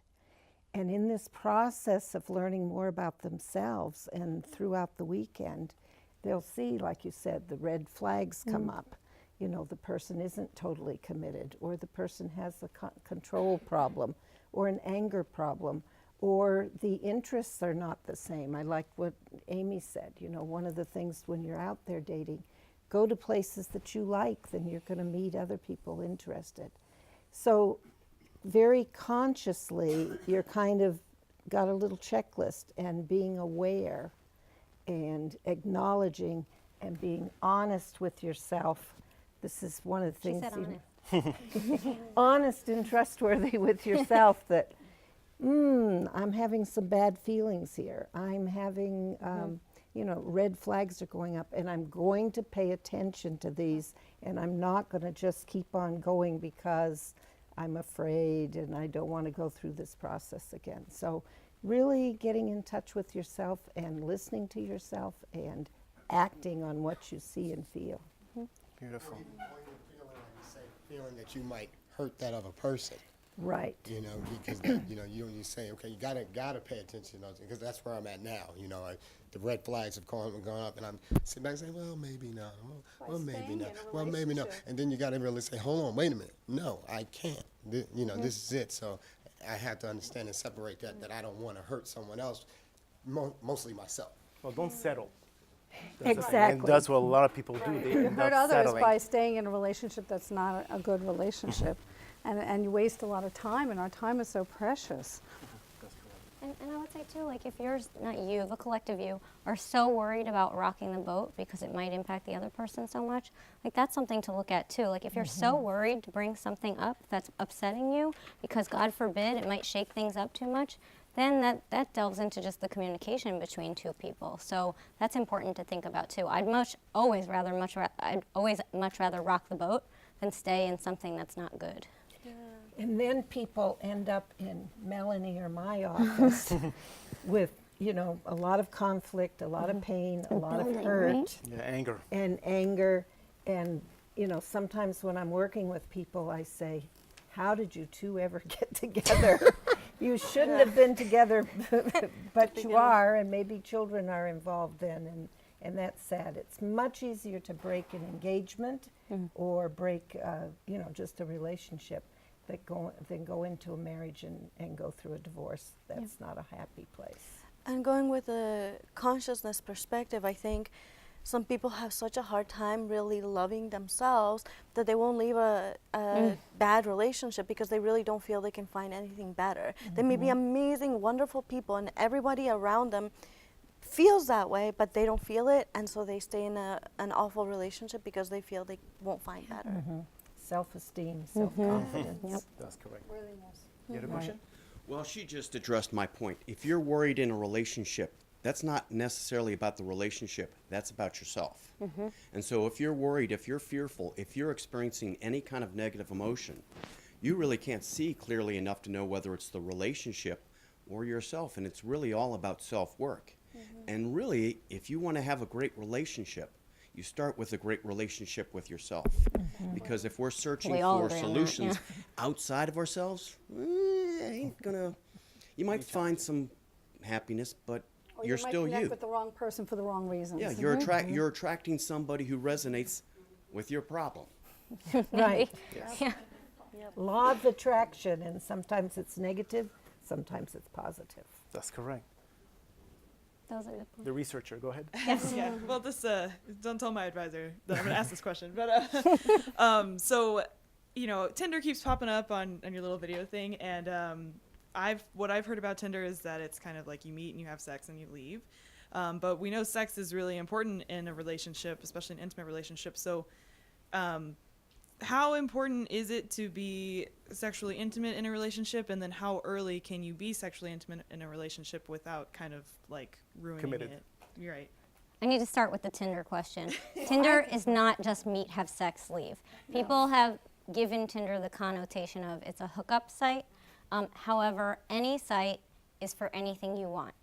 And in this process of learning more about themselves and throughout the weekend, they'll see, like you said, the red flags come up. You know, the person isn't totally committed, or the person has a control problem, or an anger problem, or the interests are not the same. I like what Amy said. You know, one of the things when you're out there dating, go to places that you like, then you're going to meet other people interested. So very consciously, you're kind of got a little checklist, and being aware and acknowledging and being honest with yourself. This is one of the She things. said Honest and trustworthy with yourself that, I'm having some bad feelings here. I'm having, you know, red flags are going up, and I'm going to pay attention to these, and I'm not going to just keep on going because I'm afraid and I don't want to go through this process again. So really getting in touch with yourself and listening to yourself and acting on what you see and feel. Beautiful. Or even feeling, like you say, feeling that you might hurt that other person. Right. You know, because you know, you say, okay, you gotta pay attention to those, because that's where I'm at now. You know, the red flags have gone up, and I'm sitting back and saying, well, maybe not. Well, maybe not. Well, maybe no. And then you gotta really say, hold on, wait a minute. No, I can't. You know, this is it. So I have to understand and separate that I don't want to hurt someone else, mostly myself. Well, don't settle. That's the thing. Exactly. And that's what a lot of people do. They You end hurt up others settling. by staying in a relationship that's not a good relationship. And you waste a lot of time, and our time is so precious. And I would say too, like if you're, not you, the collective you, are so worried about rocking the boat because it might impact the other person so much, like that's something to look at too. Like if you're so worried to bring something up that's upsetting you because God forbid it might shake things up too much, then that delves into just the communication between two people. So that's important to think about too. I'd always much rather rock the boat than stay in something that's not good. And then people end up in Melanie or my office with, you know, a lot of conflict, a lot of pain, a lot of hurt, Yeah, anger. and anger. And, you know, sometimes when I'm working with people, I say, how did you two ever get together? You shouldn't have been together, but you are, and maybe children are involved then, and that's sad. It's much easier to break an engagement or break, just a relationship than go into a marriage and go through a divorce. That's not a happy place. And going with a consciousness perspective, I think some people have such a hard time really loving themselves that they won't leave a bad relationship because they really don't feel they can find anything better. They may be amazing, wonderful people, and everybody around them feels that way, but they don't feel it, and so they stay in an awful relationship because they feel they won't find better. Self-esteem, self-confidence. Yep. That's correct. You had a question? Well, she just addressed my point. If you're worried in a relationship, that's not necessarily about the relationship, that's about yourself. And so if you're worried, if you're fearful, if you're experiencing any kind of negative emotion, you really can't see clearly enough to know whether it's the relationship or yourself, and it's really all about self-work. And really, if you want to have a great relationship, you start with a great relationship with yourself. Because if we're searching for solutions outside of ourselves, ain't gonna, you might find some happiness, but Or you're you might still connect you. with the wrong person for the wrong reasons. Yeah, you're attracting somebody who resonates with your problem. Right. Yeah. Law of attraction, and sometimes it's negative, sometimes it's positive. That's correct. Those are good points. The researcher, go ahead. Yeah. Well, this don't tell my advisor that I'm gonna ask this question, but so Tinder keeps popping up on your little video thing, and what I've heard about Tinder is that it's kind of like you meet and you have sex and you leave, but we know sex is really important in a relationship, especially an intimate relationship. So, how important is it to be sexually intimate in a relationship, and then how early can you be sexually intimate in a relationship without kind of like ruining Committed. it? You're right. I need to start with the Tinder question. Tinder is not just meet, have sex, leave. People have given Tinder the connotation of it's a hookup site. However, any site is for anything you want.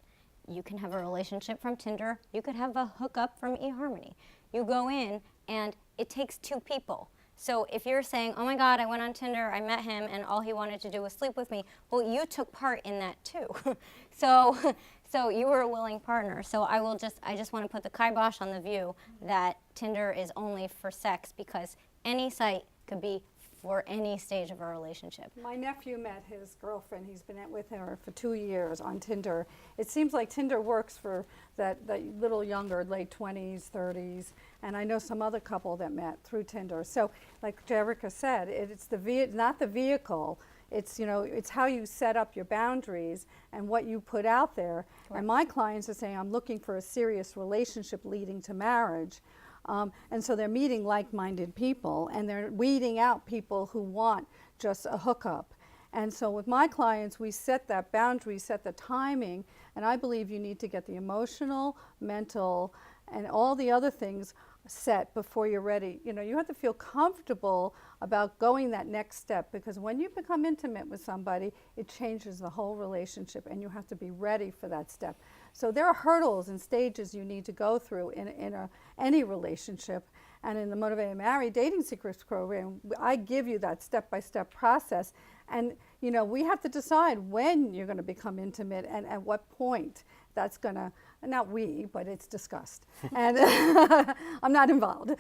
You can have a relationship from Tinder. You could have a hookup from eHarmony. You go in, and it takes two people. So if you're saying, oh my God, I went on Tinder, I met him, and all he wanted to do was sleep with me, well, you took part in that too. So you were a willing partner. So I just want to put the kibosh on the view that Tinder is only for sex, because any site could be for any stage of a relationship. My nephew met his girlfriend. He's been with her for 2 years on Tinder. It seems like Tinder works for that little younger, late 20s, 30s, and I know some other couple that met through Tinder. So, like Erika said, it's not the vehicle. It's it's how you set up your boundaries and what you put out there. Right. And my clients are saying, I'm looking for a serious relationship leading to marriage. And so they're meeting like-minded people, and they're weeding out people who want just a hookup. And so with my clients, we set that boundary, set the timing, and I believe you need to get the emotional, mental, and all the other things set before you're ready. You have to feel comfortable about going that next step, because when you become intimate with somebody, it changes the whole relationship, and you have to be ready for that step. So there are hurdles and stages you need to go through in any relationship. And in the Motivated to Marry Dating Secrets program, I give you that step-by-step process. And we have to decide when you're going to become intimate and at what point. That's going to, not we, but it's discussed. And I'm not involved.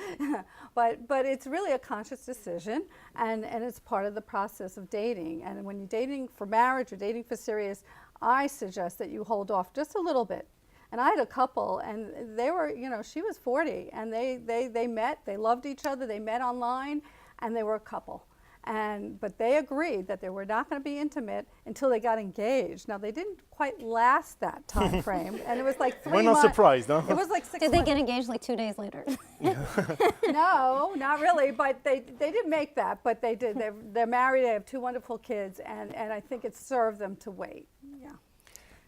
but it's really a conscious decision, and it's part of the process of dating. And when you're dating for marriage or dating for serious, I suggest that you hold off just a little bit. And I had a couple, and they were, she was 40, and they met, they loved each other, they met online, and they were a couple. But they agreed that they were not going to be intimate until they got engaged. Now, they didn't quite last that time frame, and it was like 3 months. We're not surprised, huh? It was like 6 Did months. they get engaged like 2 days later? No, not really, but they didn't make that, but they did. They're married, they have 2 wonderful kids, and I think it served them to wait. Yeah.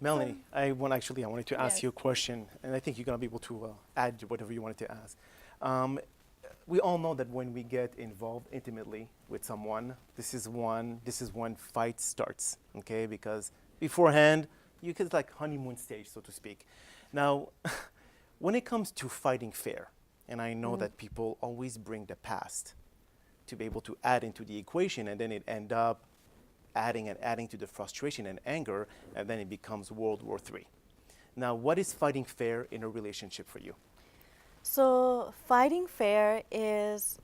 Melanie, I wanted to ask Yes. you a question, and I think you're going to be able to add whatever you wanted to ask. We all know that when we get involved intimately with someone, this is when fight starts, okay? Because beforehand, you could like honeymoon stage, so to speak. Now, when it comes to fighting fair, and I know that people always bring the past, to be able to add into the equation, and then it end up adding and adding to the frustration and anger, and then it becomes World War III. Now, what is fighting fair in a relationship for you? So fighting fair is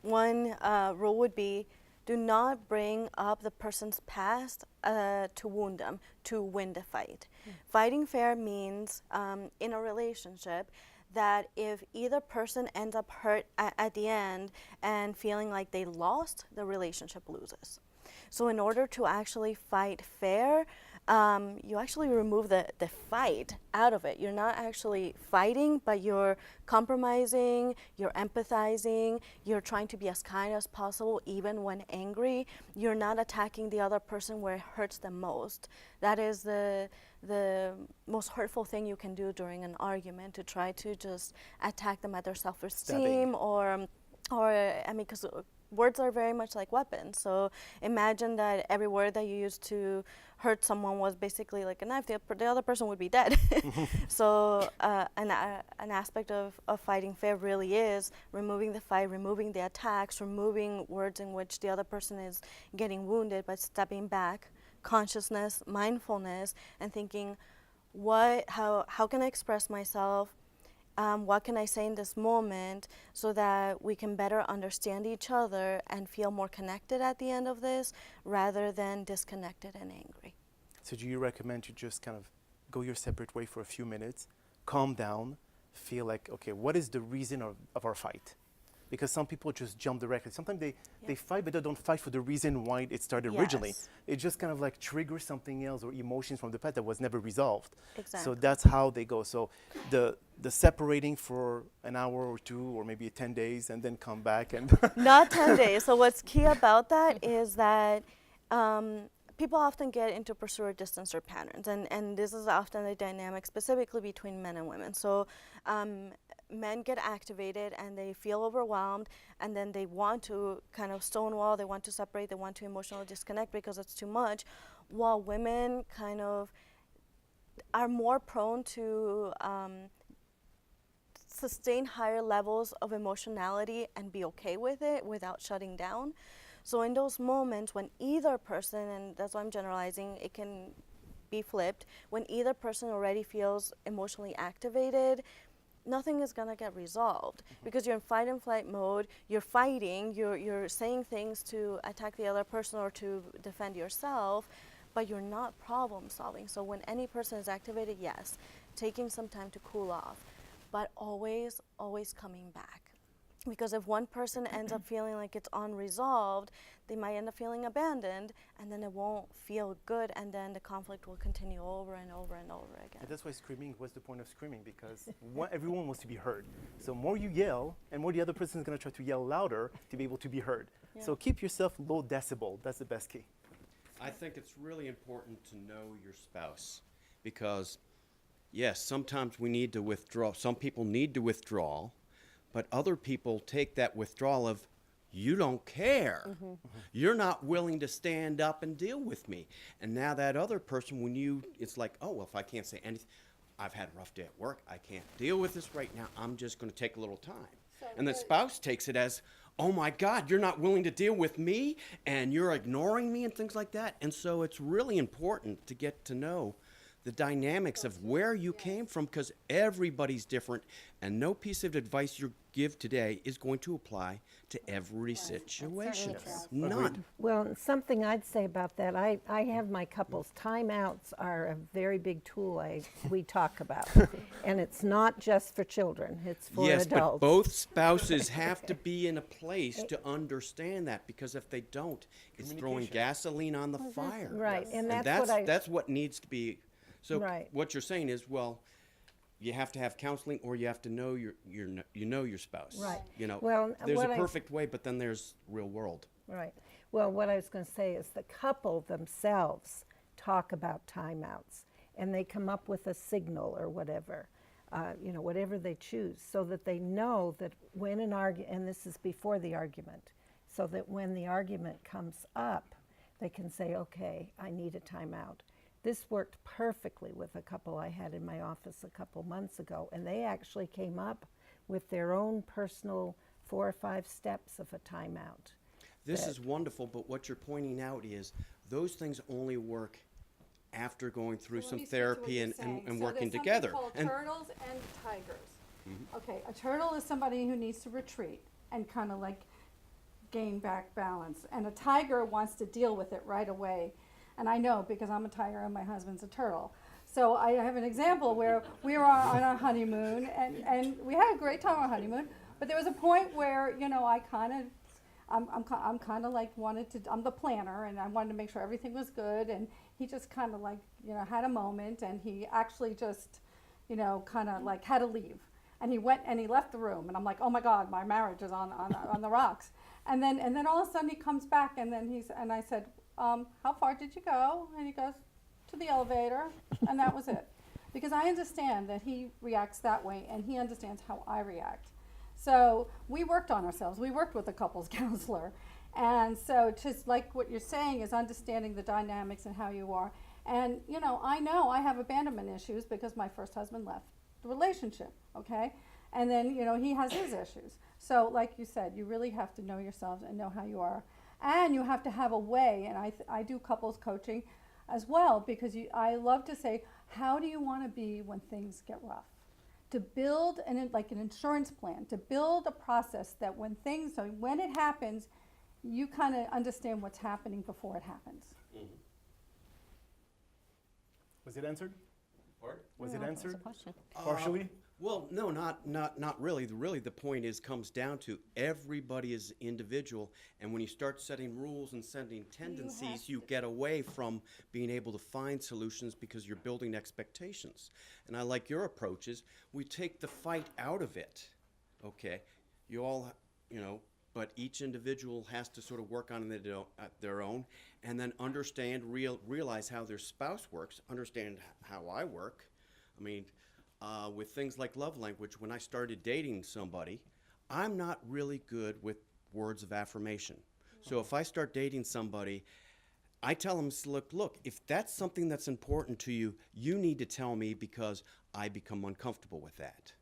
one rule would be do not bring up the person's past to wound them, to win the fight. Fighting fair means in a relationship that if either person ends up hurt at the end and feeling like they lost, the relationship loses. So in order to actually fight fair, you actually remove the fight out of it. You're not actually fighting, but you're compromising, you're empathizing, you're trying to be as kind as possible even when angry. You're not attacking the other person where it hurts them most. That is the most hurtful thing you can do during an argument, to try to just attack them at their self-esteem or I mean, because words are very much like weapons. So imagine that every word that you use to hurt someone was basically like a knife. The other person would be dead. So an aspect of fighting fair really is removing the fight, removing the attacks, removing words in which the other person is getting wounded, but stepping back, consciousness, mindfulness, and thinking, how can I express myself? What can I say in this moment so that we can better understand each other and feel more connected at the end of this rather than disconnected and angry? So do you recommend to just kind of go your separate way for a few minutes, calm down, feel like, okay, what is the reason of our fight? Because some people just jump directly. Sometimes they fight, but they don't fight for the reason why it started originally. It just kind of like triggers something else or emotions from the past that was never resolved. Exactly. So that's how they go. So the separating for an hour or two or maybe 10 days and then come back and Not 10 days. So what's key about that is that people often get into pursuer distancer patterns, and this is often a dynamic specifically between men and women. So men get activated and they feel overwhelmed, and then they want to kind of stonewall, they want to separate, they want to emotionally disconnect because it's too much, while women kind of are more prone to sustain higher levels of emotionality and be okay with it without shutting down. So in those moments when either person, and that's why I'm generalizing, it can be flipped, when either person already feels emotionally activated, nothing is going to get resolved because you're in fight and flight mode, you're fighting, you're saying things to attack the other person or to defend yourself, but you're not problem solving. So when any person is activated, yes, taking some time to cool off, but always coming back. Because if one person ends up feeling like it's unresolved, they might end up feeling abandoned, and then it won't feel good, and then the conflict will continue over and over and over again. And that's why screaming, what's the point of screaming? Because everyone wants to be heard. So more you yell, and more the other person is going to try to yell louder to be able to be heard. Yeah. So keep yourself low decibel. That's the best key. I think it's really important to know your spouse because, yes, sometimes we need to withdraw. Some people need to withdraw, but other people take that withdrawal of, you don't care. Mm-hmm. You're not willing to stand up and deal with me. And now that other person, it's like, oh, well, if I can't say anything, I've had a rough day at work, I can't deal with this right now, I'm just going to take a little time. And the spouse takes it as, oh my God, you're not willing to deal with me, and you're ignoring me and things like that. And so it's really important to get to know the dynamics of where you came from, because everybody's different, and no piece of advice you give today is going to apply to every situation. None. Well, something I'd say about that, I have my couples. Timeouts are a very big tool we talk about. And it's not just for children, it's for adults. Yes, but both spouses have to be in a place to understand that, because if they don't, it's throwing gasoline on the fire. Right, and that's what needs to be. So right. What you're saying is, well, you have to have counseling, or you have to know your spouse. Right. Well, there's a perfect way, but then there's real world. Right. Well, what I was going to say is the couple themselves talk about timeouts, and they come up with a signal or whatever, whatever they choose, so that they know that when an argument, and this is before the argument, so that when the argument comes up, they can say, okay, I need a timeout. This worked perfectly with a couple I had in my office a couple months ago, and they actually came up with their own personal 4 or 5 steps of a timeout. This is wonderful, but what you're pointing out is those things only work after going through some therapy and working together. Called turtles and tigers. Okay, a turtle is somebody who needs to retreat and kind of like gain back balance, and a tiger wants to deal with it right away. And I know because I'm a tiger and my husband's a turtle. So I have an example where we were on our honeymoon, and we had a great time on our honeymoon. But there was a point where I kind of. I'm kind of like I'm the planner, and I wanted to make sure everything was good, and he just kind of like, had a moment, and he actually just, kind of like had to leave, and he went and he left the room, and I'm like, oh my God, my marriage is on the rocks, and then all of a sudden he comes back, and then and I said, how far did you go? And he goes, to the elevator, and that was it, because I understand that he reacts that way, and he understands how I react. So we worked on ourselves. We worked with a couples counselor. And so just like what you're saying is understanding the dynamics and how you are. And, I know I have abandonment issues because my first husband left the relationship, okay? And then, he has his issues. So like you said, you really have to know yourselves and know how you are. And you have to have a way, and I do couples coaching as well, because I love to say, how do you want to be when things get rough? To build like an insurance plan, to build a process that when it happens, you kind of understand what's happening before it happens. Was it answered? Pardon? Was it That's a answered? question. Partially? Well, no, not really. Really, the point comes down to everybody is individual, and when you start setting rules and setting tendencies, you get away from being able to find solutions because you're building expectations. And I like your approaches. We take the fight out of it. Okay, you all, but each individual has to sort of work on their own, and then understand, realize how their spouse works, understand how I work. I mean. With things like love language, when I started dating somebody, I'm not really good with words of affirmation. So if I start dating somebody, I tell them, look, if that's something that's important to you, you need to tell me because I become uncomfortable with that.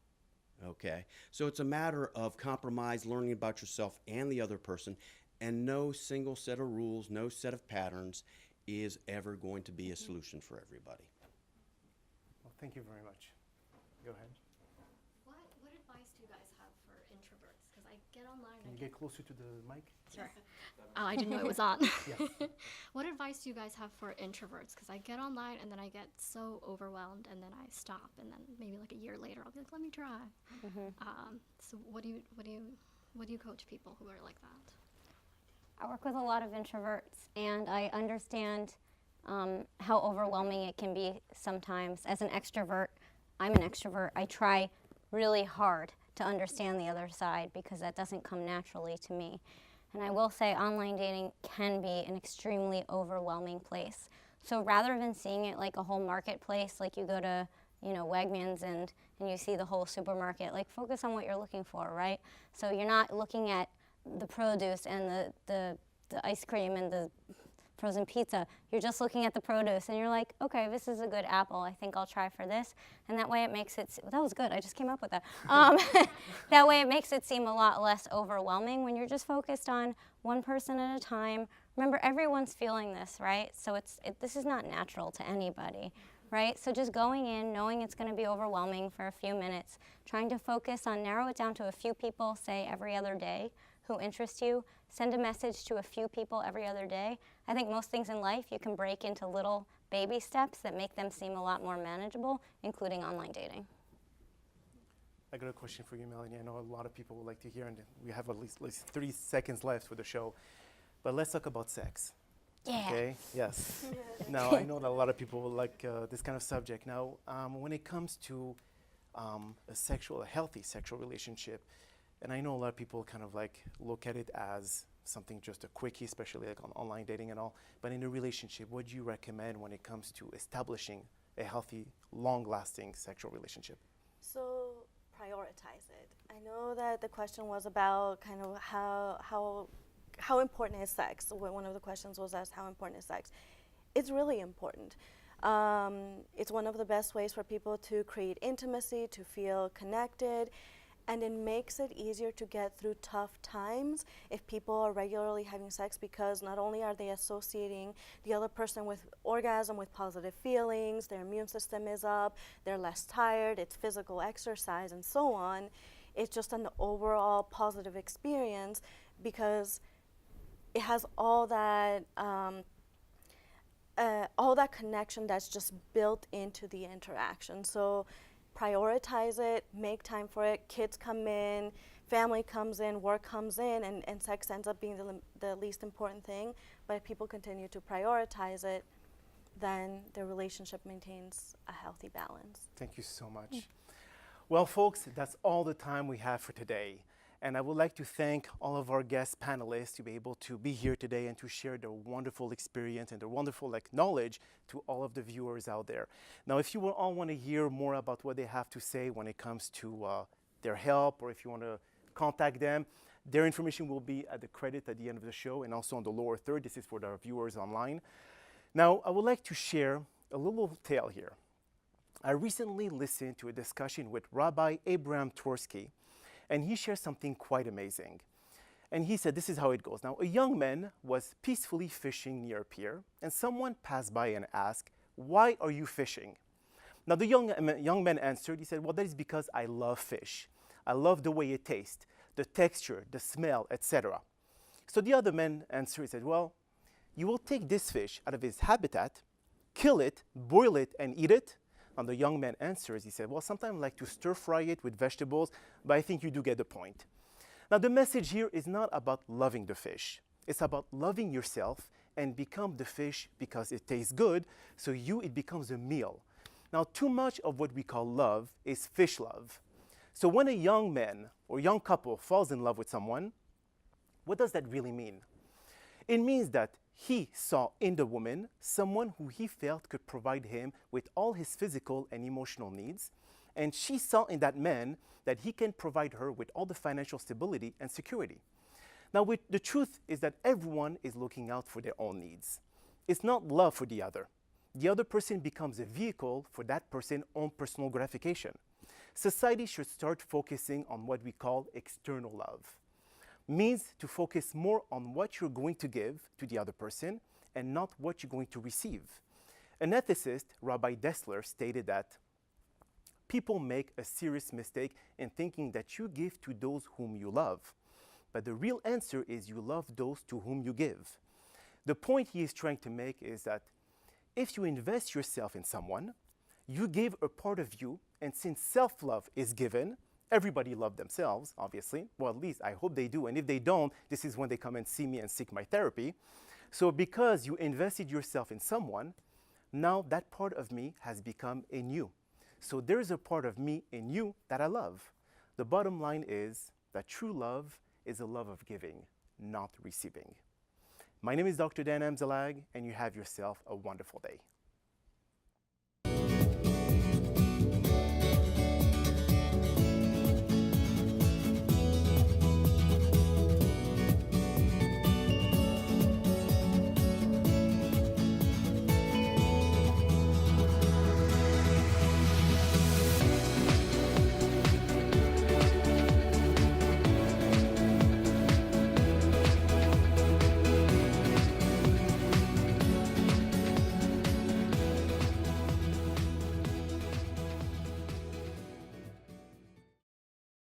Okay? So it's a matter of compromise, learning about yourself and the other person, and no single set of rules, no set of patterns is ever going to be a solution for everybody. Well, thank you very much. Go ahead. What advice do you guys have for introverts? Because I get online. Can you get closer to the mic? Sure. Oh, I didn't know it was on. Yes. What advice do you guys have for introverts? Because I get online and then I get so overwhelmed and then I stop and then maybe like a year later I'll be like, let me try. So what do you coach people who are like that? I work with a lot of introverts, and I understand how overwhelming it can be sometimes. As an extrovert, I'm an extrovert. I try really hard to understand the other side because that doesn't come naturally to me. And I will say online dating can be an extremely overwhelming place. So rather than seeing it like a whole marketplace, like you go to, Wegmans and you see the whole supermarket, like focus on what you're looking for, right? So you're not looking at the produce and the ice cream and the frozen pizza. You're just looking at the produce and you're like, okay, this is a good apple. I think I'll try for this. And that way it makes it, that was good. I just came up with that. That way it makes it seem a lot less overwhelming when you're just focused on one person at a time. Remember, everyone's feeling this, right? So this is not natural to anybody, right? So just going in, knowing it's going to be overwhelming for a few minutes, trying to focus on, narrow it down to a few people, say every other day, who interest you. Send a message to a few people every other day. I think most things in life you can break into little baby steps that make them seem a lot more manageable, including online dating. I got a question for you, Melanie. I know a lot of people would like to hear, and we have at least 30 seconds left for the show. But let's talk about sex. Yeah. Okay? Yes. Now, I know that a lot of people will like this kind of subject. Now, when it comes to a healthy sexual relationship, and I know a lot of people kind of like look at it as something just a quickie, especially like on online dating and all. But in a relationship, what do you recommend when it comes to establishing a healthy, long-lasting sexual relationship? So prioritize it. I know that the question was about kind of how important is sex. One of the questions was asked, how important is sex? It's really important. It's one of the best ways for people to create intimacy, to feel connected. and it makes it easier to get through tough times if people are regularly having sex, because not only are they associating the other person with orgasm with positive feelings, their immune system is up, they're less tired, it's physical exercise and so on. It's just an overall positive experience because it has all that connection that's just built into the interaction. So prioritize it, make time for it. Kids come in, family comes in, work comes in, and sex ends up being the least important thing. But if people continue to prioritize it, then their relationship maintains a healthy balance. Thank you so much. Well, folks, that's all the time we have for today. And I would like to thank all of our guest panelists to be able to be here today and to share their wonderful experience and their wonderful knowledge to all of the viewers out there. Now, if you will all want to hear more about what they have to say when it comes to their help, or if you want to contact them, their information will be at the credit at the end of the show and also on the lower third. This is for our viewers online. Now, I would like to share a little tale here. I recently listened to a discussion with Rabbi Abraham Tversky, and he shared something quite amazing. And he said, this is how it goes. Now, a young man was peacefully fishing near a pier, and someone passed by and asked, "Why are you fishing?" Now, the young man answered, he said, "Well, that is because I love fish. I love the way it tastes, the texture, the smell, etc." So the other man answered, he said, "Well, you will take this fish out of his habitat, kill it, boil it, and eat it?" And the young man answers, he said, "Well, sometimes I like to stir fry it with vegetables, but I think you do get the point." Now, the message here is not about loving the fish. It's about loving yourself and become the fish because it tastes good, so it becomes a meal. Now, too much of what we call love is fish love. So when a young man or young couple falls in love with someone, what does that really mean? It means that he saw in the woman someone who he felt could provide him with all his physical and emotional needs, and she saw in that man that he can provide her with all the financial stability and security. Now, the truth is that everyone is looking out for their own needs. It's not love for the other. The other person becomes a vehicle for that person's own personal gratification. Society should start focusing on what we call external love. Means to focus more on what you're going to give to the other person and not what you're going to receive. An ethicist, Rabbi Dessler, stated that people make a serious mistake in thinking that you give to those whom you love. But the real answer is you love those to whom you give. The point he is trying to make is that if you invest yourself in someone, you give a part of you, and since self-love is given, everybody loves themselves, obviously. Well, at least I hope they do. And if they don't, this is when they come and see me and seek my therapy. So because you invested yourself in someone, now that part of me has become in you. So there's a part of me in you that I love. The bottom line is that true love is a love of giving, not receiving. My name is Dr. Dan Amzalag, and you have yourself a wonderful day.